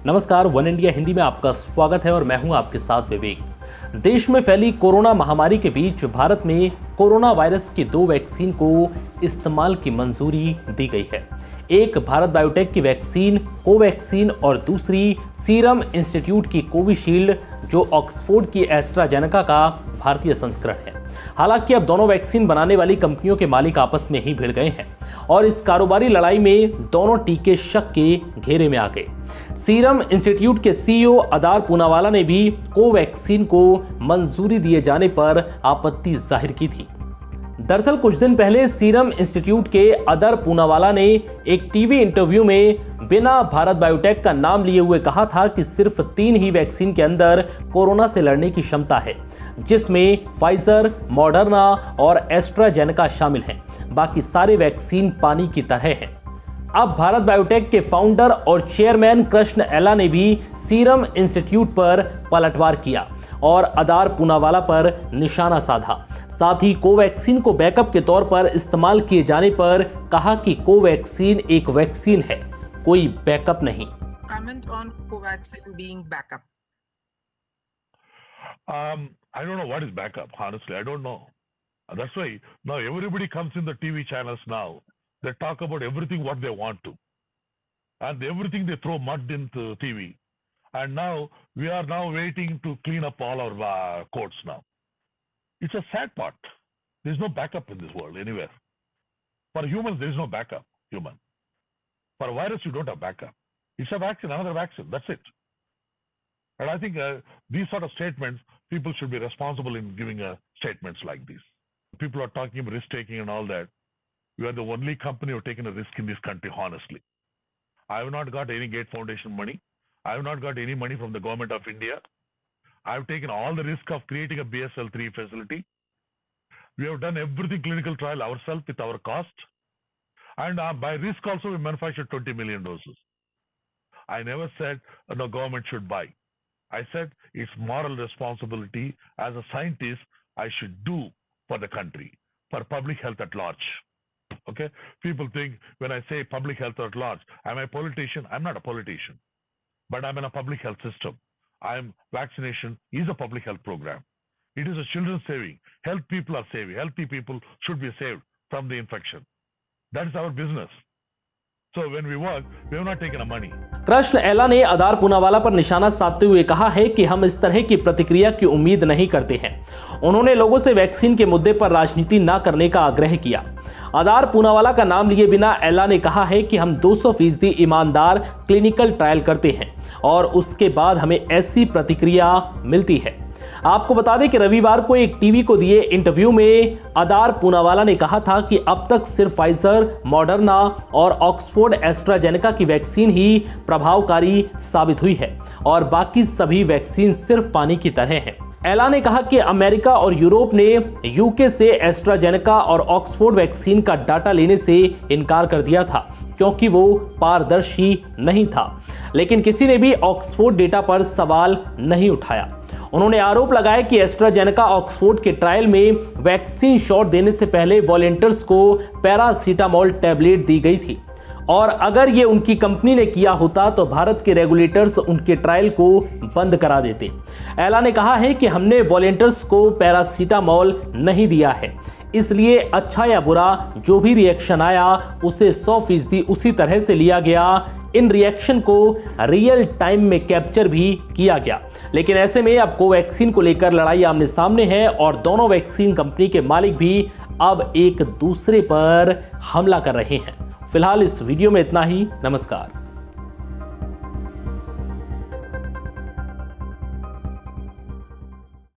नमस्कार, one India Hindi में आपका स्वागत है और मैं हूं आपके साथ विवेक। देश में फैली कोरोना महामारी के बीच भारत में कोरोना वायरस की 2 वैक्सीन को इस्तेमाल की मंजूरी दी गई है। एक भारत बायोटेक की वैक्सीन कोवैक्सीन और दूसरी सीरम इंस्टीट्यूट की कोविशील्ड जो ऑक्सफोर्ड की एस्ट्राजेनेका का भारतीय संस्करण है। हालांकि अब दोनों वैक्सीन बनाने वाली कंपनियों के मालिक आपस में ही भिड़ गए हैं और इस कारोबारी लड़ाई में दोनों टीके शक के घेरे में आ गए। सीरम इंस्टीट्यूट के सीईओ अदार पूनावाला ने भी कोवैक्सीन को मंजूरी दिए जाने पर आपत्ति जाहिर की थी। दरअसल कुछ दिन पहले सीरम इंस्टीट्यूट के अदार पूनावाला ने एक टीवी इंटरव्यू में बिना भारत बायोटेक का नाम लिए हुए कहा था कि सिर्फ 3 ही वैक्सीन के अंदर कोरोना से लड़ने की क्षमता है, जिसमें फाइजर, मॉडर्ना और एस्ट्राजेनेका शामिल हैं। बाकी सारे वैक्सीन पानी की तरह हैं। अब भारत बायोटेक के फाउंडर और चेयरमैन कृष्ण एला ने भी सीरम इंस्टीट्यूट पर पलटवार किया और अदार पूनावाला पर निशाना साधा। साथ ही कोवैक्सीन को बैकअप के तौर पर इस्तेमाल किए जाने पर कहा कि कोवैक्सीन एक वैक्सीन है, कोई बैकअप नहीं। Comment on Covaxin being backup. I don't know what is backup. Honestly, I don't know. That's why now everybody comes in the TV channels now. They talk about everything what they want to, and everything they throw mud into TV. And now we are now waiting to clean up all our courts now. It's a sad part. There's no backup in this world anywhere. For humans, there is no backup. Human. For a virus, you don't have backup. It's a vaccine, another vaccine. That's it. And I think these sort of statements, people should be responsible in giving statements like these. People are talking about risk-taking and all that. We are the only company who have taken a risk in this country, honestly. I have not got any Gates Foundation money. I have not got any money from the government of India. I have taken all the risk of creating a BSL-3 facility. We have done everything clinical trial ourselves with our cost. And by risk also, we manufactured 20 million doses. I never said no government should buy. I said it's moral responsibility as a scientist I should do for the country, for public health at large. Okay? People think when I say public health at large, am I a politician? I'm not a politician, but I'm in a public health system. Vaccination is a public health program. It is a children's saving. Healthy people are saving. Healthy people should be saved from the infection. That is our business. So when we work, we have not taken a money. Krishna एला ने अदार पूनावाला पर निशाना साधते हुए कहा है कि हम इस तरह की प्रतिक्रिया की उम्मीद नहीं करते हैं। उन्होंने लोगों से वैक्सीन के मुद्दे पर राजनीति न करने का आग्रह किया। अदार पूनावाला का नाम लिए बिना एला ने कहा है कि हम 200% ईमानदार क्लिनिकल ट्रायल करते हैं और उसके बाद हमें ऐसी प्रतिक्रिया मिलती है। आपको बता दें कि रविवार को एक टीवी को दिए इंटरव्यू में अदार पूनावाला ने कहा था कि अब तक सिर्फ फाइजर, मॉडर्ना और ऑक्सफोर्ड एस्ट्राजेनेका की वैक्सीन ही प्रभावकारी साबित हुई है और बाकी सभी वैक्सीन सिर्फ पानी की तरह हैं। एला ने कहा कि अमेरिका और यूरोप ने यूके से एस्ट्राजेनेका और ऑक्सफोर्ड वैक्सीन का डाटा लेने से इनकार कर दिया था क्योंकि वो पारदर्शी नहीं था, लेकिन किसी ने भी ऑक्सफोर्ड डेटा पर सवाल नहीं उठाया। उन्होंने आरोप लगाया कि एस्ट्राजेनेका ऑक्सफोर्ड के ट्रायल में वैक्सीन शॉट देने से पहले वॉलंटियर्स को पैरासीटामोल टैबलेट दी गई थी और अगर ये उनकी कंपनी ने किया होता तो भारत के रेगुलेटर्स उनके ट्रायल को बंद करा देते। एला ने कहा है कि हमने वॉलंटियर्स को पैरासीटामोल नहीं दिया है, इसलिए अच्छा या बुरा जो भी रिएक्शन आया उसे 100% उसी तरह से लिया गया। इन रिएक्शन को रियल टाइम में कैप्चर भी किया गया। लेकिन ऐसे में अब कोवैक्सीन को लेकर लड़ाई आमने सामने है और दोनों वैक्सीन कंपनी के मालिक भी अब एक दूसरे पर हमला कर रहे हैं। फिलहाल इस वीडियो में इतना ही। नमस्कार।